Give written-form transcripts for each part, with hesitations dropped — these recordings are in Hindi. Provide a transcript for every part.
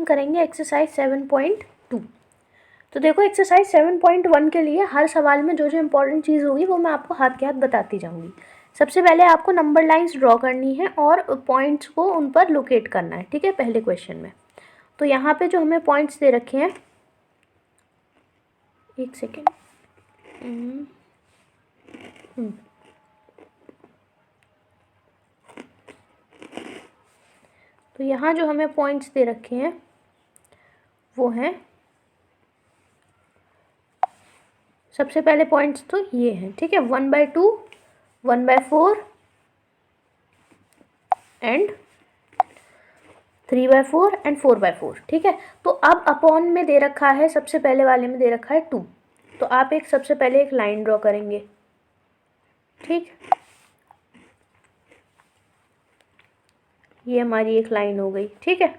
हम करेंगे एक्सरसाइज 7.2। तो देखो एक्सरसाइज 7.1 के लिए हर सवाल में जो जो इम्पोर्टेंट चीज़ होगी वो मैं आपको हाथ के हाथ बताती जाऊँगी। सबसे पहले आपको नंबर लाइंस ड्रॉ करनी है और पॉइंट्स को उन पर लोकेट करना है, ठीक है, पहले क्वेश्चन में। तो यहाँ पे जो हमें पॉइंट्स दे रखे हैं, एक सेकेंड, तो यहाँ जो हमें पॉइंट्स दे रखे हैं वो हैं, सबसे पहले पॉइंट्स तो ये हैं, ठीक है, 1/2, 1/4 एंड 3/4 एंड 4/4, ठीक है। तो अब अपॉन में दे रखा है, सबसे पहले वाले में दे रखा है 2, तो आप एक सबसे पहले एक लाइन ड्रॉ करेंगे, ठीक, ये हमारी एक लाइन हो गई, ठीक है।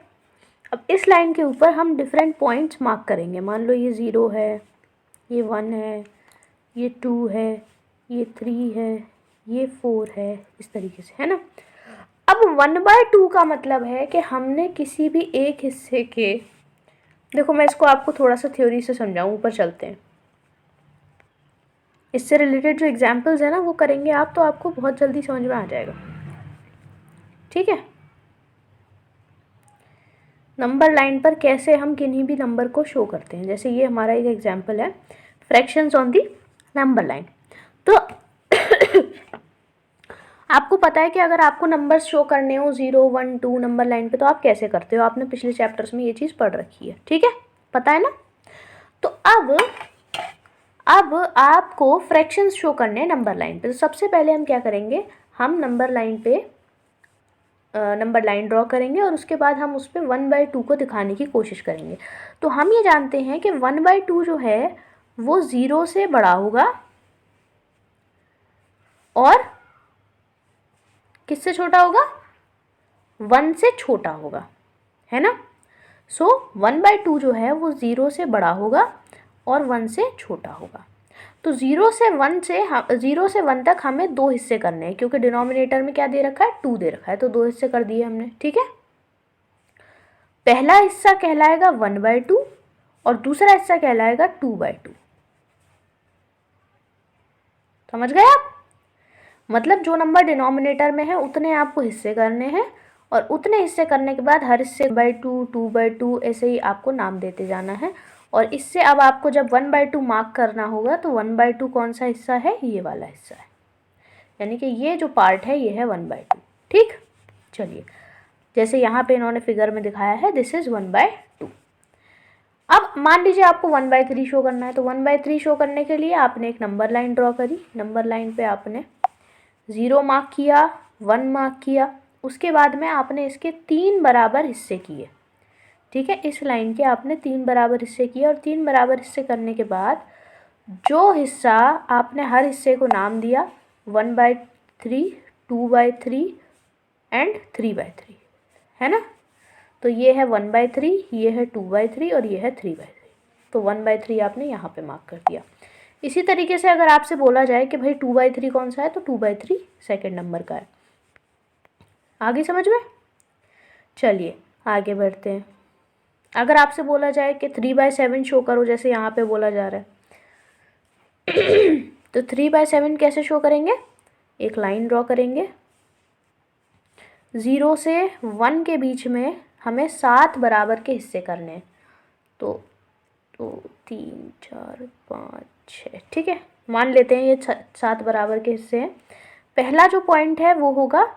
अब इस लाइन के ऊपर हम डिफरेंट पॉइंट्स मार्क करेंगे। मान लो ये 0 है, ये 1 है, ये 2 है, ये 3 है, ये 4 है, इस तरीके से, है ना। अब 1/2 का मतलब है कि हमने किसी भी एक हिस्से के, देखो मैं इसको आपको थोड़ा सा थ्योरी से समझाऊँ, ऊपर चलते हैं, इससे रिलेटेड जो एग्जाम्पल्स है ना वो करेंगे आप, तो आपको बहुत जल्दी समझ में आ जाएगा, ठीक है। नंबर लाइन पर कैसे हम किन्हीं भी नंबर को शो करते हैं, जैसे ये हमारा एक एग्जाम्पल है, fractions on the number line. तो आपको पता है कि अगर आपको नंबर्स शो करने हो 0, 1, 2 नंबर लाइन पे, तो आप कैसे करते हो, आपने पिछले चैप्टर्स में ये चीज़ पढ़ रखी है, ठीक है, पता है ना। तो अब आपको फ्रैक्शंस शो करने हैं नंबर लाइन पे। तो सबसे पहले हम क्या करेंगे, हम नंबर लाइन पे नंबर लाइन ड्रॉ करेंगे और उसके बाद हम उस पर 1/2 को दिखाने की कोशिश करेंगे। तो हम ये जानते हैं कि 1/2 जो है वो 0 से बड़ा होगा और किससे छोटा होगा, 1 से छोटा होगा, है ना। सो 1/2 जो है वो 0 से बड़ा होगा और 1 से छोटा होगा। तो 0 से 1 तक हमें 2 हिस्से करने हैं, क्योंकि डिनोमिनेटर में क्या दे रखा है, 2 दे रखा है, तो 2 हिस्से कर दिए हमने, ठीक है। पहला हिस्सा कहलाएगा 1/2 और दूसरा हिस्सा कहलाएगा 2/2। समझ गए आप, मतलब जो नंबर डिनोमिनेटर में है उतने आपको हिस्से करने हैं और उतने हिस्से करने के बाद हर हिस्से 2/2, 2/2 ऐसे ही आपको नाम देते जाना है। और इससे अब आपको जब 1/2 मार्क करना होगा तो 1/2 कौन सा हिस्सा है, ये वाला हिस्सा है, यानी कि ये जो पार्ट है ये है 1/2, ठीक। चलिए, जैसे यहाँ पे इन्होंने फिगर में दिखाया है, दिस इज 1/2। अब मान लीजिए आपको 1/3 शो करना है, तो 1/3 शो करने के लिए आपने एक नंबर लाइन ड्रॉ करी, नंबर लाइन पे आपने 0 मार्क किया, 1 मार्क किया, उसके बाद में आपने इसके 3 बराबर हिस्से किए, ठीक है। इस लाइन के आपने 3 बराबर हिस्से किए और 3 बराबर हिस्से करने के बाद जो हिस्सा आपने हर हिस्से को नाम दिया 1/3, 2/3 एंड 3/3, है ना। तो ये है 1/3, ये है 2/3 और ये है 3/3। तो 1/3 आपने यहाँ पे मार्क कर दिया। इसी तरीके से अगर आपसे बोला जाए कि भाई 2/3 कौन सा है, तो 2/3 सेकेंड नंबर का है। आगे समझ में, चलिए आगे बढ़ते हैं। अगर आपसे बोला जाए कि 3/7 शो करो, जैसे यहाँ पे बोला जा रहा है, तो 3/7 कैसे शो करेंगे, एक लाइन ड्रॉ करेंगे, 0 से 1 के बीच में हमें 7 बराबर के हिस्से करने हैं, तो 2, 3, 4, 5, 6, ठीक है, मान लेते हैं ये 7 बराबर के हिस्से हैं। पहला जो पॉइंट है वो होगा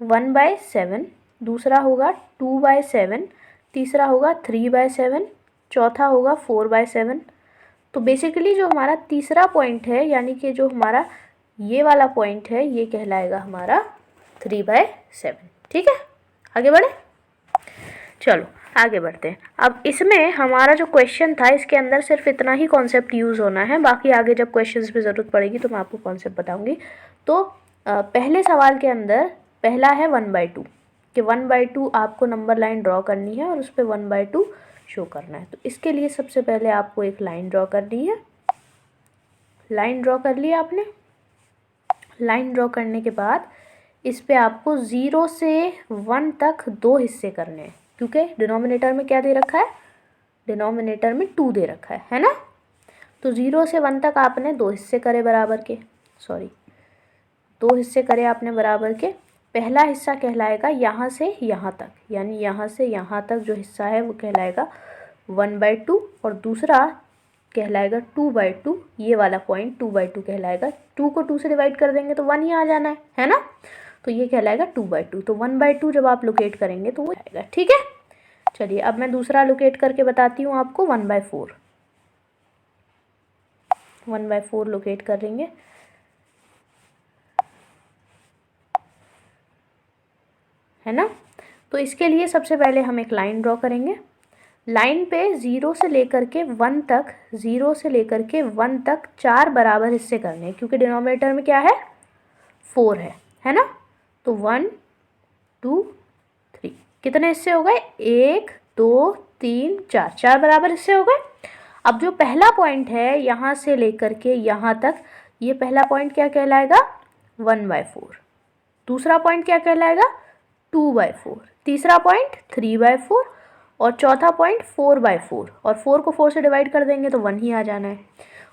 1/7, दूसरा होगा 2/7, तीसरा होगा 3/7, चौथा होगा 4/7। तो बेसिकली जो हमारा तीसरा पॉइंट है, यानी कि जो हमारा ये वाला पॉइंट है, ये कहलाएगा हमारा 3/7, ठीक है। आगे बढ़े, चलो आगे बढ़ते हैं। अब इसमें हमारा जो क्वेश्चन था, इसके अंदर सिर्फ इतना ही कॉन्सेप्ट यूज़ होना है, बाकी आगे जब क्वेश्चंस पे ज़रूरत पड़ेगी तो मैं आपको कॉन्सेप्ट बताऊंगी। तो पहले सवाल के अंदर पहला है 1/2, कि 1/2 आपको नंबर लाइन ड्रॉ करनी है और उस पर 1/2 शो करना है। तो इसके लिए सबसे पहले आपको एक लाइन ड्रॉ करनी है, लाइन ड्रॉ कर लिया आपने। लाइन ड्रॉ करने के बाद इस पे आपको 0 से 1 तक 2 हिस्से करने हैं, क्योंकि डिनोमिनेटर में क्या दे रखा है, डिनोमिनेटर में 2 दे रखा है ना। तो 0 से 1 तक आपने 2 हिस्से करे बराबर के, 2 हिस्से करे आपने बराबर के। पहला हिस्सा कहलाएगा यहाँ से यहाँ तक, यानी यहाँ से यहाँ तक जो हिस्सा है वो कहलाएगा 1/2, और दूसरा कहलाएगा 2/2, ये वाला पॉइंट 2/2 कहलाएगा। 2 को 2 से डिवाइड कर देंगे तो 1 ही आ जाना है ना। तो ये कहलाएगा 2/2। तो 1/2 जब आप लोकेट करेंगे तो वो आएगा, ठीक है। चलिए अब मैं दूसरा लोकेट करके बताती हूँ आपको, 1/4। 1/4 लोकेट करेंगे, है ना। तो इसके लिए सबसे पहले हम एक लाइन ड्रॉ करेंगे। लाइन पे 0 से लेकर के 1 तक, 0 से लेकर के 1 तक 4 बराबर हिस्से करने हैं, क्योंकि डिनोमिनेटर में क्या है, 4 है ना। तो 1 2 3 कितने हिस्से हो गए, 1 2 3 4, 4 बराबर हिस्से हो गए। अब जो पहला पॉइंट है यहाँ से लेकर के यहाँ तक, ये पहला पॉइंट क्या कहलाएगा, 1/4। दूसरा पॉइंट क्या कहलाएगा, 2/4। तीसरा पॉइंट 3/4 और चौथा पॉइंट 4/4। और 4 को 4 से डिवाइड कर देंगे तो 1 ही आ जाना है।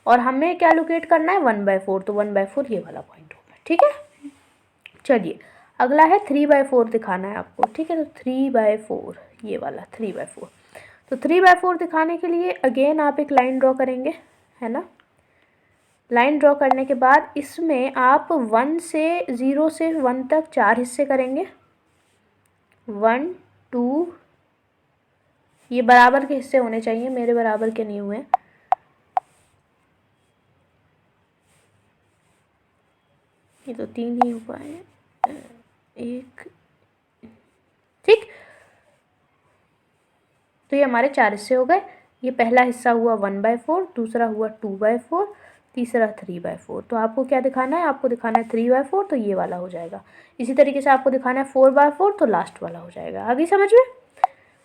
और हमें क्या लोकेट करना है, 1/4। तो 1/4 ये वाला पॉइंट होगा, ठीक है। चलिए अगला है 3/4 दिखाना है आपको, ठीक है। तो 3/4 ये वाला 3/4। तो 3/4 दिखाने के लिए अगेन आप एक लाइन ड्रॉ करेंगे, है ना। लाइन ड्रॉ करने के बाद इसमें आप 0 से 1 तक 4 हिस्से करेंगे। 1 2, ये बराबर के हिस्से होने चाहिए, मेरे बराबर के नहीं हुए। ये तो 3 ही हो पाए, 1, ठीक। तो ये हमारे 4 हिस्से हो गए। ये पहला हिस्सा हुआ 1/4, दूसरा हुआ 2/4, तीसरा 3/4। तो आपको क्या दिखाना है, आपको दिखाना है 3/4, तो ये वाला हो जाएगा। इसी तरीके से आपको दिखाना है 4/4, तो लास्ट वाला हो जाएगा। आगे समझ में।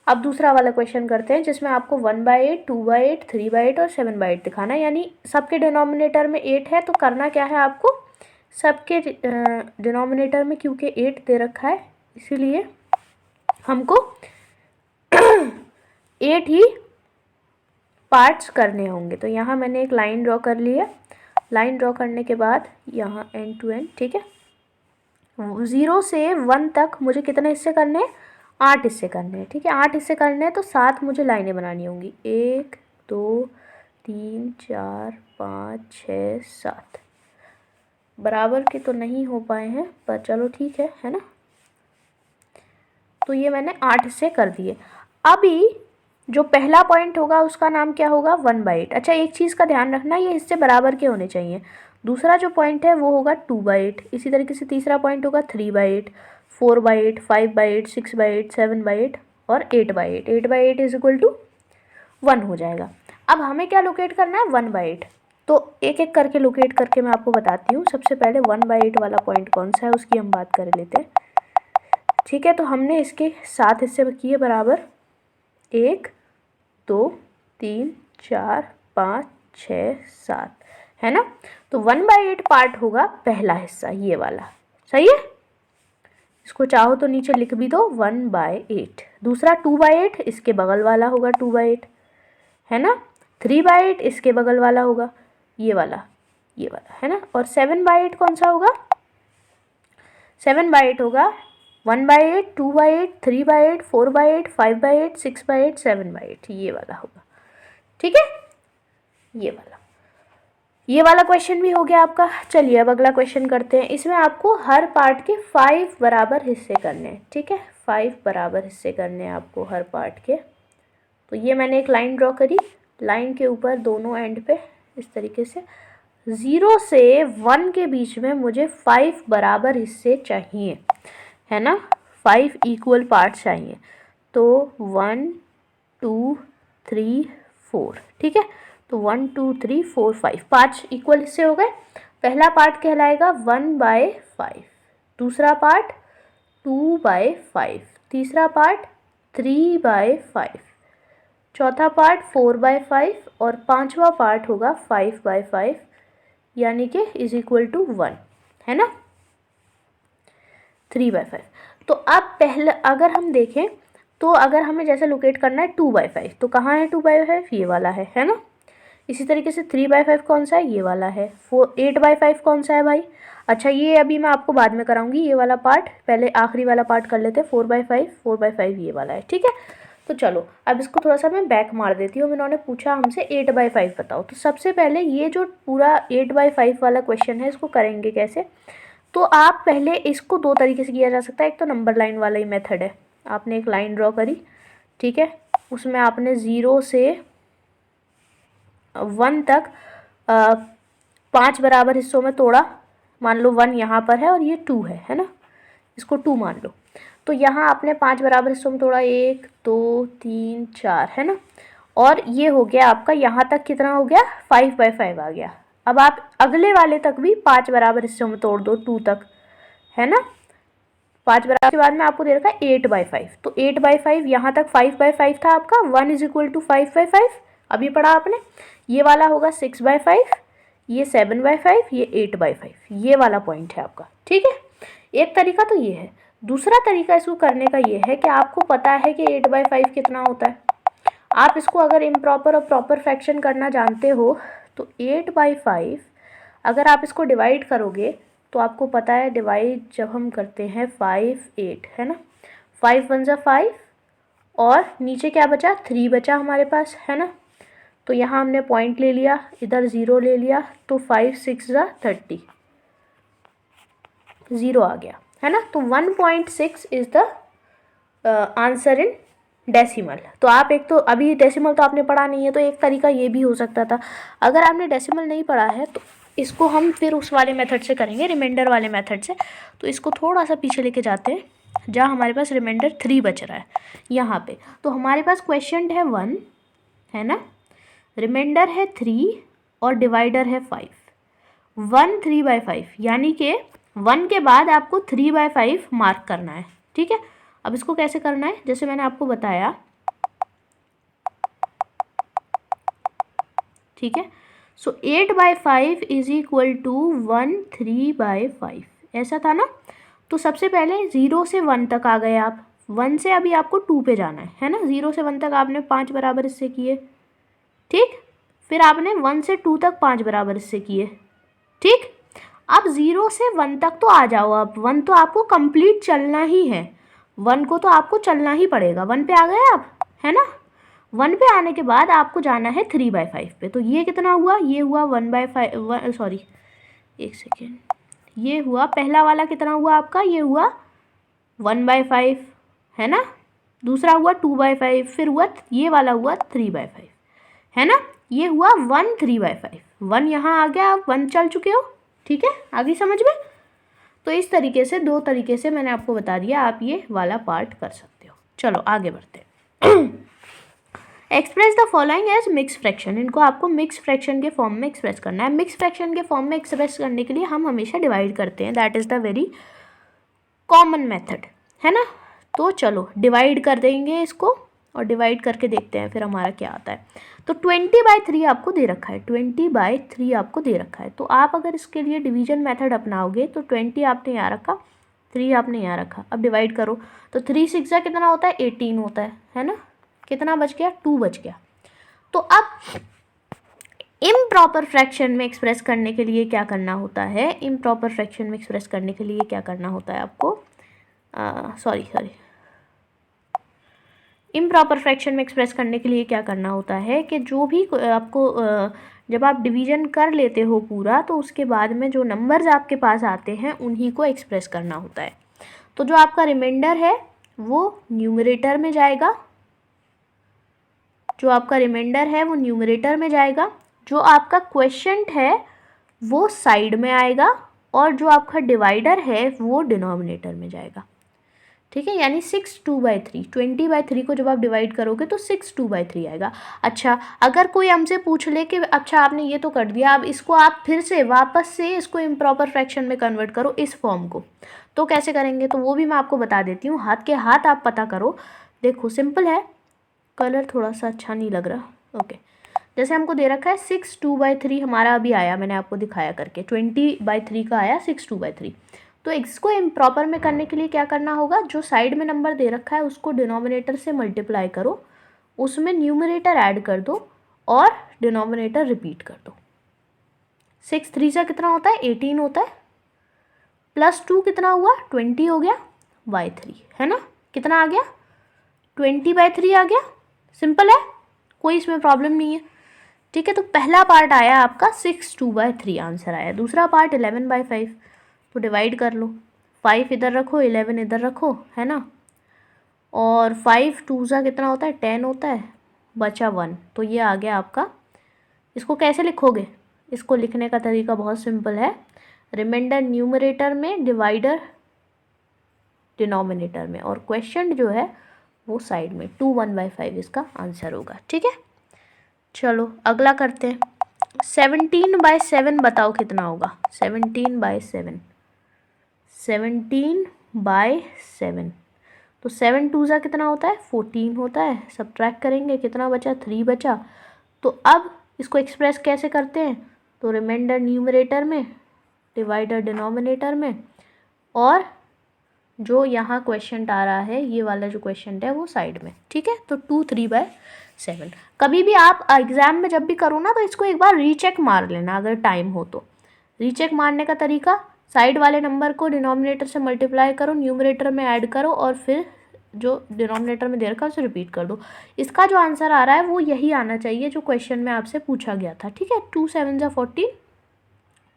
अब दूसरा वाला क्वेश्चन करते हैं, जिसमें आपको 1/8, 2/8, 3/8 और 7/8 दिखाना है। यानी सबके डिनोमिनेटर में 8 है, तो करना क्या है आपको, सबके डिनोमिनेटर में क्योंकि 8 दे रखा है, इसीलिए हमको 8 ही पार्ट्स करने होंगे। तो यहाँ मैंने एक लाइन ड्रॉ कर ली है। लाइन ड्रॉ करने के बाद यहाँ एंड टू एंड, ठीक है। 0 से 1 तक मुझे कितने हिस्से करने हैं, 8 हिस्से करने हैं, ठीक है। 8 हिस्से करने हैं तो 7 मुझे लाइनें बनानी होंगी, 1 2 3 4 5 6 7। बराबर के तो नहीं हो पाए हैं, पर चलो ठीक है ना। तो ये मैंने 8 हिस्से कर दिए। अभी जो पहला पॉइंट होगा उसका नाम क्या होगा, 1/8। अच्छा एक चीज़ का ध्यान रखना, ये हिस्से बराबर के होने चाहिए। दूसरा जो पॉइंट है वो होगा 2/8। इसी तरीके से तीसरा पॉइंट होगा 3/8, 4/8, 5/8, 6/8, 7/8 और 8/8। 8/8 इज इक्वल टू 1 हो जाएगा। अब हमें क्या लोकेट करना है, 1/8। तो एक एक करके लोकेट करके मैं आपको बताती हूँ। सबसे पहले 1/8 वाला पॉइंट कौन सा है उसकी हम बात कर लेते हैं, ठीक है। तो हमने इसके 7 हिस्से किए बराबर, 1 2 3 4 5 6 7, है ना। तो 1/8 पार्ट होगा पहला हिस्सा, ये वाला, सही है। इसको चाहो तो नीचे लिख भी दो 1/8। दूसरा 2/8 इसके बगल वाला होगा 2/8, है ना। 3/8 इसके बगल वाला होगा ये वाला है ना। और 7/8 कौन सा होगा, 7/8 होगा 1/8, 2/8, 3/8, 4/8, 5/8, 6/8, 7/8, ये वाला होगा, ठीक है। ये वाला क्वेश्चन भी हो गया आपका। चलिए अब अगला क्वेश्चन करते हैं। इसमें आपको हर पार्ट के 5 बराबर हिस्से करने हैं, ठीक है। 5 बराबर हिस्से करने हैं आपको हर पार्ट के। तो ये मैंने एक लाइन ड्रॉ करी। लाइन के ऊपर दोनों एंड पे इस तरीके से 0 से 1 के बीच में मुझे 5 बराबर हिस्से चाहिए, है ना। 5 इक्वल पार्ट चाहिए। तो 1 2 3 4, ठीक है। तो 1 2 3 4 5, 5 इक्वल हिस्से हो गए। पहला पार्ट कहलाएगा 1/5, दूसरा पार्ट 2/5, तीसरा पार्ट 3/5, चौथा पार्ट 4/5 और पांचवा पार्ट होगा 5/5, यानी कि इज इक्वल टू 1, है ना। 3/5। तो अब पहले अगर हम देखें तो अगर हमें जैसे लोकेट करना है 2/5, तो कहाँ है 2/5? ये वाला है ना। इसी तरीके से 3/5 कौन सा है? ये वाला है। 8/5 कौन सा है भाई? अच्छा, ये अभी मैं आपको बाद में कराऊंगी ये वाला पार्ट, पहले आखिरी वाला पार्ट कर लेते हैं। 4/5 ये वाला है, ठीक है। तो चलो अब इसको थोड़ा सा मैं बैक मार देती हूँ। इन्होंने पूछा हमसे 8/5 बताओ, तो सबसे पहले ये जो पूरा 8/5 वाला क्वेश्चन है इसको करेंगे कैसे? तो आप पहले इसको दो तरीके से किया जा सकता है। एक तो नंबर लाइन वाला ही मेथड है। आपने एक लाइन ड्रॉ करी, ठीक है, उसमें आपने 0 से 1 तक 5 बराबर हिस्सों में तोड़ा। मान लो 1 यहाँ पर है और ये 2 है ना, इसको 2 मान लो। तो यहाँ आपने 5 बराबर हिस्सों में तोड़ा, 1 2 3 4, है ना। और ये हो गया आपका, यहाँ तक कितना हो गया? 5/5 आ गया। अब आप अगले वाले तक भी 5 बराबर हिस्सों में तोड़ दो, 2 तक, है ना। 5 बराबर के बाद में आपको दे रखा है 8/5, तो 8/5 यहाँ तक 5/5 था आपका। 1 = 5/5 अभी पढ़ा आपने। ये वाला होगा 6/5, ये 7/5, ये 8/5, ये वाला पॉइंट है आपका, ठीक है। एक तरीका तो ये है। दूसरा तरीका इसको करने का ये है कि आपको पता है कि 8/5 कितना होता है। आप इसको अगर इम्प्रॉपर और प्रॉपर फ्रैक्शन करना जानते हो तो 8/5 अगर आप इसको डिवाइड करोगे तो आपको पता है, डिवाइड जब हम करते हैं 5 8, है ना। 5 1 = 5 और नीचे क्या बचा? 3 बचा हमारे पास, है ना। तो यहाँ हमने पॉइंट ले लिया, इधर 0 ले लिया, तो 5 6 = 30, 0 आ गया, है ना। तो 1.6 is the answer in decimal. तो आप एक तो अभी डेसिमल तो आपने पढ़ा नहीं है, तो एक तरीका ये भी हो सकता था। अगर आपने डेसिमल नहीं पढ़ा है तो इसको हम फिर उस वाले मेथड से करेंगे, रिमाइंडर वाले मेथड से। तो इसको थोड़ा सा पीछे लेके जाते हैं, जहाँ हमारे पास रिमाइंडर 3 बच रहा है यहाँ पे। तो हमारे पास क्वेश्चन है 1, है ना, रिमाइंडर है 3 और डिवाइडर है 5। 1 3/5, यानी कि 1 के बाद आपको 3/5 मार्क करना है, ठीक है। अब इसको कैसे करना है, जैसे मैंने आपको बताया, ठीक है। सो 8/5 = 1 3/5, ऐसा था ना। तो सबसे पहले 0 से 1 तक आ गए आप। 1 से अभी आपको 2 पे जाना है ना। 0 से 1 तक आपने 5 बराबर हिस्से किए, ठीक। फिर आपने 1 से 2 तक 5 बराबर हिस्से किए, ठीक। अब 0 से 1 तक तो आ जाओ। अब 1 तो आपको कंप्लीट चलना ही है, 1 को तो आपको चलना ही पड़ेगा। 1 पे आ गए आप, है ना। 1 पे आने के बाद आपको जाना है 3/5 पे। तो ये कितना हुआ? ये हुआ 1/5, सॉरी एक सेकेंड, ये हुआ पहला वाला कितना हुआ आपका? ये हुआ 1/5, है ना। दूसरा हुआ 2/5, फिर हुआ ये वाला हुआ 3/5, है ना। ये हुआ 1 3/5। 1 यहाँ आ गया, आप 1 चल चुके हो, ठीक है। आगे समझ में? तो इस तरीके से, दो तरीके से मैंने आपको बता दिया, आप ये वाला पार्ट कर सकते हो। चलो आगे बढ़ते हैं। Express the following as mix fraction. इनको आपको मिक्स फ्रैक्शन के फॉर्म में एक्सप्रेस करना है। मिक्स फ्रैक्शन के फॉर्म में एक्सप्रेस करने के लिए हम हमेशा डिवाइड करते हैं, that is the very common method, है ना। तो चलो डिवाइड कर देंगे इसको और डिवाइड करके देखते हैं फिर हमारा क्या आता है। तो 20/3 आपको दे रखा है, 20/3 आपको दे रखा है। तो आप अगर इसके लिए डिवीजन मेथड अपनाओगे तो 20 आपने यहाँ रखा, 3 आपने यहाँ रखा। अब डिवाइड करो तो 3 6 जा कितना होता है? 18 होता है ना। कितना बच गया? 2 बच गया। तो अब इम्प्रॉपर फ्रैक्शन में एक्सप्रेस करने के लिए क्या करना होता है? इम्प्रॉपर फ्रैक्शन में एक्सप्रेस करने के लिए क्या करना होता है आपको? इम्प्रॉपर फ्रैक्शन में एक्सप्रेस करने के लिए क्या करना होता है कि जो भी आपको जब आप डिवीज़न कर लेते हो पूरा, तो उसके बाद में जो नंबर्स आपके पास आते हैं उन्हीं को एक्सप्रेस करना होता है। तो जो आपका रिमाइंडर है वो न्यूमरेटर में जाएगा, जो आपका रिमाइंडर है वो न्यूमरेटर में जाएगा, जो आपका क्वेश्चंट है वो साइड में आएगा, और जो आपका डिवाइडर है वो डिनोमिनेटर में जाएगा, ठीक है। यानी 6 2/3, 20/3 को जब आप डिवाइड करोगे तो 6 2/3 आएगा। अच्छा, अगर कोई हमसे पूछ ले कि अच्छा आपने ये तो कर दिया, अब इसको आप फिर से वापस से इसको इम्प्रॉपर फ्रैक्शन में कन्वर्ट करो, इस फॉर्म को, तो कैसे करेंगे? तो वो भी मैं आपको बता देती हूँ। हाथ के हाथ आप पता करो। देखो सिंपल है, कलर थोड़ा सा अच्छा नहीं लग रहा, ओके। जैसे हमको दे रखा है 6 2/3 हमारा अभी आया, मैंने आपको दिखाया करके 20/3 का आया 6 2/3। तो इसको इम्प्रॉपर में करने के लिए क्या करना होगा, जो साइड में नंबर दे रखा है उसको डिनोमिनेटर से मल्टीप्लाई करो, उसमें न्यूमरेटर ऐड कर दो और डिनोमिनेटर रिपीट कर दो। 6 3 से कितना होता है 18 होता है, +2 कितना हुआ 20 हो गया बाय 3, है ना। कितना आ गया 20/3 आ गया। सिंपल है, कोई इसमें प्रॉब्लम नहीं है। ठीक है, तो पहला पार्ट आया आपका 6 2/3 आंसर आया। दूसरा पार्ट 11/5, तो डिवाइड कर लो, 5 इधर रखो 11 इधर रखो, है ना। और 5 2 सा कितना होता है 10 होता है, बचा 1, तो ये आ गया आपका। इसको कैसे लिखोगे, इसको लिखने का तरीका बहुत सिंपल है, रिमाइंडर न्यूमरेटर में, डिवाइडर डिनोमिनेटर में, और क्वेश्चन जो है वो साइड में। 2 1/5 इसका आंसर होगा। ठीक है, चलो अगला करते हैं। 17/7 बताओ कितना होगा। 17/7, 17/7, तो 7 2 सा कितना होता है 14 होता है। सब्ट्रैक्ट करेंगे कितना बचा 3 बचा। तो अब इसको एक्सप्रेस कैसे करते हैं, तो रिमाइंडर न्यूमरेटर में, डिवाइडर डिनोमिनेटर में, और जो यहाँ क्वेश्चन आ रहा है ये वाला जो क्वेश्चन है वो साइड में। ठीक है, तो 2 3/7। कभी भी आप एग्जाम में जब भी करो ना तो इसको एक बार रीचेक मार लेना अगर टाइम हो तो। रीचेक मारने का तरीका, साइड वाले नंबर को डिनोमिनेटर से मल्टीप्लाई करो, न्यूमरेटर में ऐड करो और फिर जो डिनोमिनेटर में दे रखा है उसे रिपीट कर दो। इसका जो आंसर आ रहा है वो यही आना चाहिए जो क्वेश्चन में आपसे पूछा गया था। ठीक है, 2 7 14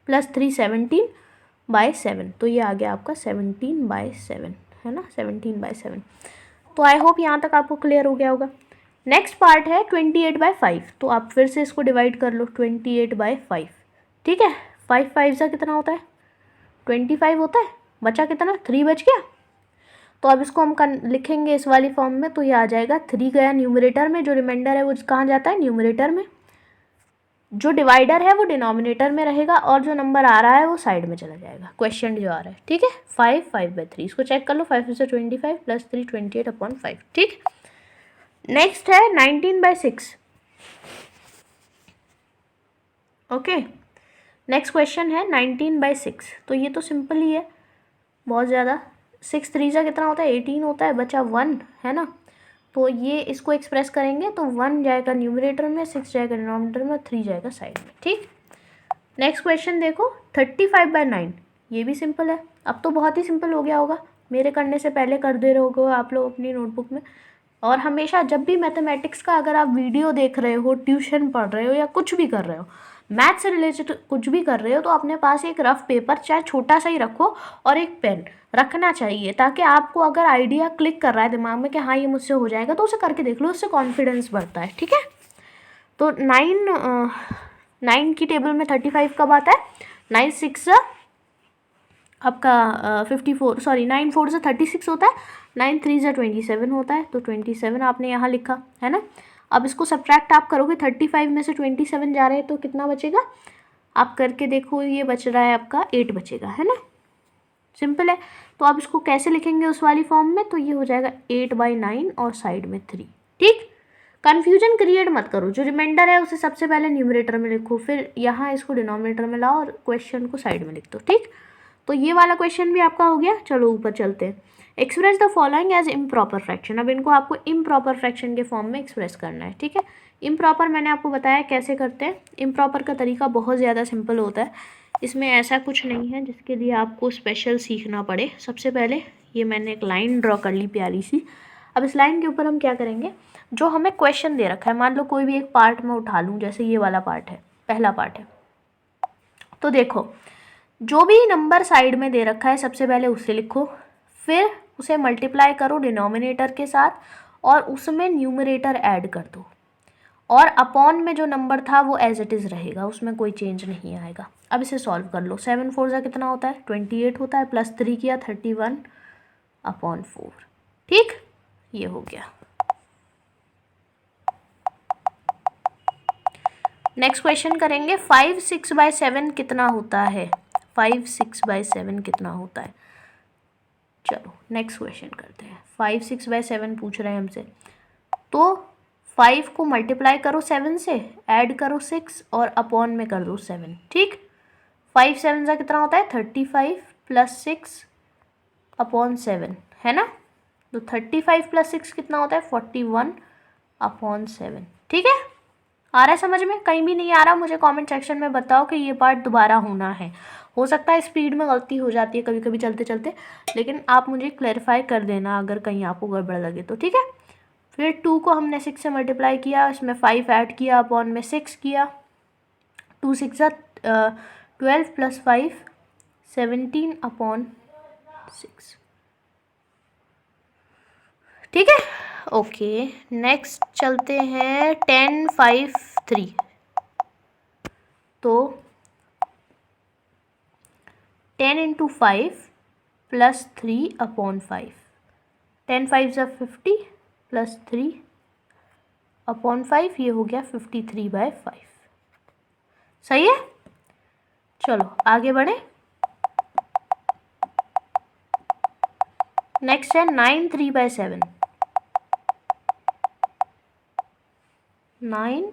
+3 17/7, तो ये आ गया आपका 17/7, है ना, 17/7। तो आई होप यहाँ तक आपको क्लियर हो गया होगा। नेक्स्ट पार्ट है 28/5, तो आप फिर से इसको डिवाइड कर लो 28/5। ठीक है, 5 5 सा कितना होता है 25 होता है, बचा कितना 3 बच गया। तो अब इसको हम लिखेंगे इस वाली फॉर्म में, तो ये आ जाएगा 3 गया न्यूमरेटर में, जो रिमाइंडर है वो कहाँ जाता है न्यूमरेटर में, जो डिवाइडर है वो डिनोमिनेटर में रहेगा, और जो नंबर आ रहा है वो साइड में चला जाएगा, क्वेश्चन जो आ रहा है। ठीक है, 5 5/3, इसको चेक कर लो, 5 से 25 +3 28/5। ठीक, नेक्स्ट है 19/6। ओके, नेक्स्ट क्वेश्चन है 19/6, तो ये तो सिंपल ही है बहुत ज़्यादा। 6 3 सा कितना होता है 18 होता है, बचा 1, है ना। तो ये इसको एक्सप्रेस करेंगे तो 1 जाएगा न्यूमरेटर में, 6 जाएगा डिनोमिनेटर में, 3 जाएगा साइड में। ठीक, नेक्स्ट क्वेश्चन देखो 35/9, ये भी सिंपल है। अब तो बहुत ही सिंपल हो गया होगा, मेरे करने से पहले कर दे रहे होगे आप लोग अपनी नोटबुक में। और हमेशा जब भी मैथमेटिक्स का अगर आप वीडियो देख रहे हो, ट्यूशन पढ़ रहे हो या कुछ भी कर रहे हो, मैथ से रिलेटेड कुछ भी कर रहे हो, तो अपने पास एक रफ पेपर चाहे छोटा सा ही रखो और एक पेन रखना चाहिए, ताकि आपको अगर आइडिया क्लिक कर रहा है दिमाग में कि हाँ ये मुझसे हो जाएगा, तो उसे करके देख लो, उससे कॉन्फिडेंस बढ़ता है। ठीक है, तो 9 की टेबल में 35 कब आता है, 9 6 आपका 54, सॉरी 9 4 से 36 होता है, 9 3 से 27 होता है, तो 27 आपने यहाँ लिखा, है ना। अब इसको सब्ट्रैक्ट आप करोगे, 35 में से 27 जा रहे हैं तो कितना बचेगा, आप करके देखो, ये बच रहा है आपका 8 बचेगा, है ना। सिंपल है, तो आप इसको कैसे लिखेंगे उस वाली फॉर्म में, तो ये हो जाएगा 8/9 और साइड में 3। ठीक, कन्फ्यूजन क्रिएट मत करो, जो रिमाइंडर है उसे सबसे पहले न्यूमरेटर में लिखो, फिर यहाँ इसको डिनोमिनेटर में लाओ और क्वेश्चन को साइड में लिख दो। ठीक, तो ये वाला क्वेश्चन भी आपका हो गया। चलो ऊपर चलते हैं। Express the following as improper fraction, अब इनको आपको इम्प्रॉपर फ्रैक्शन के फॉर्म में एक्सप्रेस करना है। ठीक है, इम्प्रॉपर मैंने आपको बताया कैसे करते हैं। इम्प्रॉपर का तरीका बहुत ज़्यादा सिंपल होता है, इसमें ऐसा कुछ नहीं है जिसके लिए आपको स्पेशल सीखना पड़े। सबसे पहले ये मैंने एक लाइन ड्रॉ कर ली प्यारी सी। अब इस लाइन के ऊपर हम क्या करेंगे, जो हमें क्वेश्चन दे रखा है, मान लो कोई भी एक पार्ट में उठा लूँ, जैसे ये वाला पार्ट है, पहला पार्ट है, तो देखो जो भी नंबर साइड में दे रखा है सबसे पहले उसे लिखो, फिर उसे मल्टीप्लाई करो डिनोमिनेटर के साथ और उसमें न्यूमरेटर ऐड कर दो, और अपॉन में जो नंबर था वो एज इट इज़ रहेगा, उसमें कोई चेंज नहीं आएगा। अब इसे सॉल्व कर लो, 7 4 सा कितना होता है 28 होता है, +3 किया 31/4। ठीक, ये हो गया। नेक्स्ट क्वेश्चन करेंगे 5 6/7 कितना होता है, 5 6/7 कितना होता है। चलो नेक्स्ट क्वेश्चन करते हैं। 5 6/7 पूछ रहे हैं हमसे, तो 5 को मल्टीप्लाई करो 7 से, ऐड करो 6 और अपॉन में कर दो 7। ठीक, 5 7 का कितना होता है 35 प्लस 6/7 है ना। तो 35 प्लस 6 कितना होता है 41/7। ठीक है, आ रहा है समझ में? कहीं भी नहीं आ रहा मुझे कमेंट सेक्शन में बताओ कि ये पार्ट दोबारा होना है। हो सकता है स्पीड में गलती हो जाती है कभी कभी चलते चलते, लेकिन आप मुझे क्लैरिफाई कर देना अगर कहीं आपको गड़बड़ लगे तो। ठीक है, फिर 2 को हमने 6 से मल्टीप्लाई किया, इसमें 5 ऐड किया, अपॉन में 6 किया। 2 6 12 प्लस 5 17/6। ठीक है, ओके। नेक्स्ट चलते हैं 10 5 3। तो 10 × 5 प्लस 3/5। 10 5 = 50 प्लस 3/5, ये हो गया 53/5। सही है, चलो आगे बढ़े। नेक्स्ट है 9 3/7। 9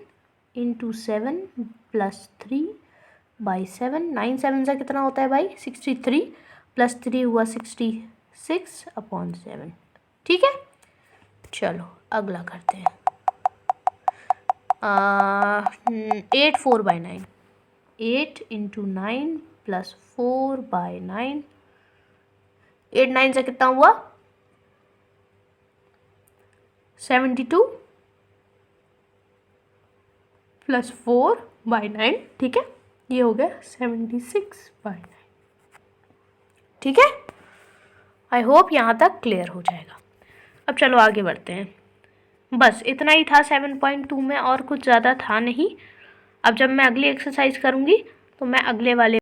× 7 प्लस 3/7। 9 7 से कितना होता है भाई 63, प्लस 3 हुआ 66/7। ठीक है, चलो अगला करते हैं। 8 4/9। 8 × 9 प्लस 4/9। 8 9 से कितना हुआ 72 प्लस 4/9। ठीक है, ये हो गया 76/9। ठीक है, आई होप यहाँ तक क्लियर हो जाएगा। अब चलो आगे बढ़ते हैं। बस इतना ही था 7.2 में, और कुछ ज़्यादा था नहीं। अब जब मैं अगली एक्सरसाइज करूँगी तो मैं अगले वाले